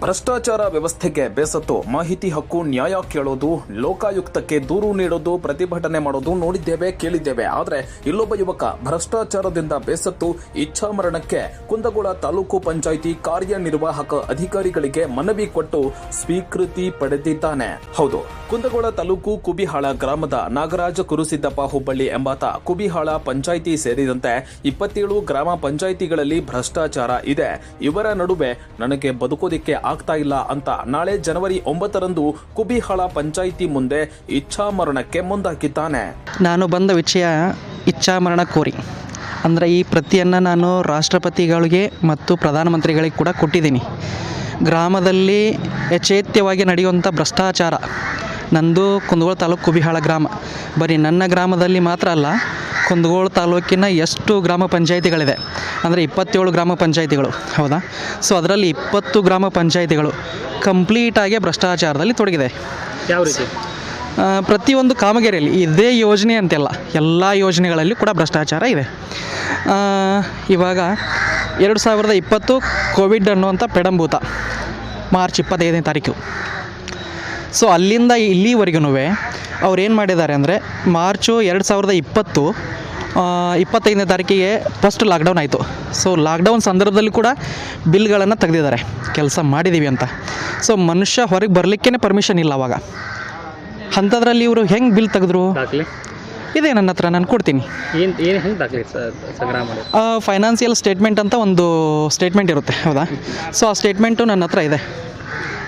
ಭ್ರಷ್ಟಾಚಾರ ವ್ಯವಸ್ಥೆಗೆ ಬೇಸತ್ತು ಮಾಹಿತಿ ಹಕ್ಕು ನ್ಯಾಯ ಕೇಳೋದು, ಲೋಕಾಯುಕ್ತಕ್ಕೆ ದೂರು ನೀಡೋದು, ಪ್ರತಿಭಟನೆ ಮಾಡೋದು ನೋಡಿದ್ದೇವೆ, ಕೇಳಿದ್ದೇವೆ. ಆದರೆ ಇಲ್ಲೊಬ್ಬ ಯುವಕ ಭ್ರಷ್ಟಾಚಾರದಿಂದ ಬೇಸತ್ತು ಇಚ್ಛಾಮರಣಕ್ಕೆ ಕುಂದಗೋಳ ತಾಲೂಕು ಪಂಚಾಯಿತಿ ಕಾರ್ಯನಿರ್ವಾಹಕ ಅಧಿಕಾರಿಗಳಿಗೆ ಮನವಿ ಕೊಟ್ಟು ಸ್ವೀಕೃತಿ ಪಡೆದಿದ್ದಾನೆ. ಹೌದು, ಕುಂದಗೋಳ ತಾಲೂಕು ಕುಬಿಹಾಳ ಗ್ರಾಮದ ನಾಗರಾಜ ಕುರುಸಿದ್ದಪ್ಪ ಹುಬ್ಬಳ್ಳಿ ಎಂಬಾತ ಕುಬಿಹಾಳ ಪಂಚಾಯಿತಿ ಸೇರಿದಂತೆ 27 ಗ್ರಾಮ ಪಂಚಾಯಿತಿಗಳಲ್ಲಿ ಭ್ರಷ್ಟಾಚಾರ ಇದೆ. ಇವರ ನಡುವೆ ನನಗೆ ಬದುಕೋದಿಕ್ಕೆ ಆಗ್ತಾ ಇಲ್ಲ ಅಂತ ನಾಳೆ ಜನವರಿ 9ರಂದು ಕುಬಿಹಾಳ ಪಂಚಾಯಿತಿ ಮುಂದೆ ಇಚ್ಛಾಮರಣಕ್ಕೆ ಮುಂದಾಗಿದ್ದಾನೆ. ನಾನು ಬಂದ ವಿಷಯ ಇಚ್ಛಾಮರಣ ಕೋರಿ, ಅಂದರೆ ಈ ಪ್ರತಿಯನ್ನು ನಾನು ರಾಷ್ಟ್ರಪತಿಗಳಿಗೆ ಮತ್ತು ಪ್ರಧಾನಮಂತ್ರಿಗಳಿಗೆ ಕೂಡ ಕೊಟ್ಟಿದ್ದೀನಿ. ಗ್ರಾಮದಲ್ಲಿ ಯಥೇಚ್ಛವಾಗಿ ನಡೆಯುವಂಥ ಭ್ರಷ್ಟಾಚಾರ, ನಂದು ಕುಂದಗೋಳ ತಾಲೂಕು ಕುಬಿಹಾಳ ಗ್ರಾಮ, ಬರೀ ನನ್ನ ಗ್ರಾಮದಲ್ಲಿ ಮಾತ್ರ ಅಲ್ಲ, ಕುಂದಗೋಳ ತಾಲೂಕಿನ ಎಷ್ಟು ಗ್ರಾಮ ಪಂಚಾಯಿತಿಗಳಿದೆ ಅಂದರೆ 27 ಗ್ರಾಮ ಪಂಚಾಯಿತಿಗಳು, ಹೌದಾ? ಸೊ ಅದರಲ್ಲಿ 20 ಗ್ರಾಮ ಪಂಚಾಯಿತಿಗಳು ಕಂಪ್ಲೀಟಾಗಿ ಭ್ರಷ್ಟಾಚಾರದಲ್ಲಿ ತೊಡಗಿದೆ. ಯಾವ ರೀತಿ? ಪ್ರತಿಯೊಂದು ಕಾಮಗಾರಿಯಲ್ಲಿ ಇದೇ ಯೋಜನೆ ಅಂತೆಲ್ಲ ಎಲ್ಲ ಯೋಜನೆಗಳಲ್ಲಿ ಕೂಡ ಭ್ರಷ್ಟಾಚಾರ ಇದೆ. ಇವಾಗ 2020 ಕೋವಿಡ್ ಅನ್ನುವಂಥ ಪೆಡಂಭೂತ ಮಾರ್ಚ್ 25ನೇ ತಾರೀಕು. ಸೊ ಅಲ್ಲಿಂದ ಇಲ್ಲಿವರೆಗೂ ಅವ್ರು ಏನು ಮಾಡಿದ್ದಾರೆ ಅಂದರೆ ಮಾರ್ಚು 2025ನೇ ತಾರೀಕಿಗೆ ಫಸ್ಟ್ ಲಾಕ್ಡೌನ್ ಆಯಿತು. ಸೊ ಲಾಕ್ಡೌನ್ ಸಂದರ್ಭದಲ್ಲಿ ಕೂಡ ಬಿಲ್ಗಳನ್ನು ತೆಗೆದಿದ್ದಾರೆ, ಕೆಲಸ ಮಾಡಿದ್ದೀವಿ ಅಂತ. ಸೊ ಮನುಷ್ಯ ಹೊರಗೆ ಬರಲಿಕ್ಕೇ ಪರ್ಮಿಷನ್ ಇಲ್ಲ ಅವಾಗ. ಅಂಥದ್ರಲ್ಲಿ ಇವರು ಹೆಂಗೆ ಬಿಲ್ ತೆಗೆದ್ರು ಇದೆ ನನ್ನ ಹತ್ರ, ನಾನು ಕೊಡ್ತೀನಿ. ಫೈನಾನ್ಸಿಯಲ್ ಸ್ಟೇಟ್ಮೆಂಟ್ ಅಂತ ಒಂದು ಸ್ಟೇಟ್ಮೆಂಟ್ ಇರುತ್ತೆ, ಹೌದಾ? ಸೊ ಆ ಸ್ಟೇಟ್ಮೆಂಟು ನನ್ನ ಹತ್ರ ಇದೆ.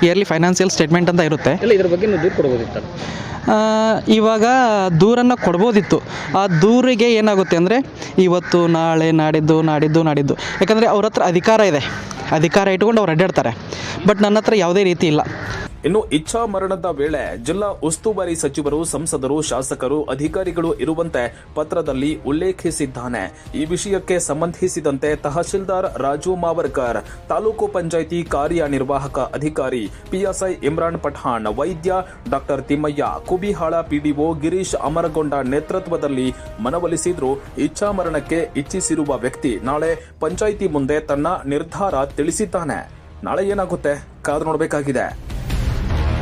ಇಯರ್ಲಿ ಫೈನಾನ್ಸಿಯಲ್ ಸ್ಟೇಟ್ಮೆಂಟ್ ಅಂತ ಇರುತ್ತೆ. ಇದ್ರ ಬಗ್ಗೆ ನೀವು ದೂರು ಕೊಡ್ಬೋದಿತ್ತು. ಇವಾಗ ದೂರನ್ನು ಕೊಡ್ಬೋದಿತ್ತು. ಆ ದೂರಿಗೆ ಏನಾಗುತ್ತೆ ಅಂದರೆ ಇವತ್ತು ನಾಳೆ ನಾಡಿದ್ದು, ಯಾಕಂದರೆ ಅವ್ರ ಹತ್ರ ಅಧಿಕಾರ ಇದೆ, ಅಧಿಕಾರ ಇಟ್ಕೊಂಡು ಅವ್ರು ಅಡ್ಡಾಡ್ತಾರೆ. ಬಟ್ ನನ್ನ ಹತ್ರ ಯಾವುದೇ ರೀತಿ ಇಲ್ಲ. ಇನ್ನು ಇಚ್ಛಾ ಮರಣದ ವೇಳೆ ಜಿಲ್ಲಾ ಉಸ್ತುವಾರಿ ಸಚಿವರು, ಸಂಸದರು, ಶಾಸಕರು, ಅಧಿಕಾರಿಗಳು ಇರುವಂತೆ ಪತ್ರದಲ್ಲಿ ಉಲ್ಲೇಖಿಸಿದ್ದಾನೆ. ಈ ವಿಷಯಕ್ಕೆ ಸಂಬಂಧಿಸಿದಂತೆ ತಹಶೀಲ್ದಾರ್ ರಾಜು ಮಾವರ್ಕರ್, ತಾಲೂಕು ಪಂಚಾಯಿತಿ ಕಾರ್ಯನಿರ್ವಾಹಕ ಅಧಿಕಾರಿ ಪಿಎಸ್ಐ ಇಮ್ರಾನ್ ಪಠಾಣ್, ವೈದ್ಯ ಡಾಕ್ಟರ್ ತಿಮ್ಮಯ್ಯ, ಕುಬಿಹಾಳ ಪಿಡಿಒ ಗಿರೀಶ್ ಅಮರಗೊಂಡ ನೇತೃತ್ವದಲ್ಲಿ ಮನವೊಲಿಸಿದ್ರು. ಇಚ್ಛಾ ಮರಣಕ್ಕೆ ಇಚ್ಛಿಸಿರುವ ವ್ಯಕ್ತಿ ನಾಳೆ ಪಂಚಾಯಿತಿ ಮುಂದೆ ತನ್ನ ನಿರ್ಧಾರ ತಿಳಿಸಿದ್ದಾನೆ. ನಾಳೆ ಏನಾಗುತ್ತೆ ಕಾದು ನೋಡಬೇಕಾಗಿದೆ.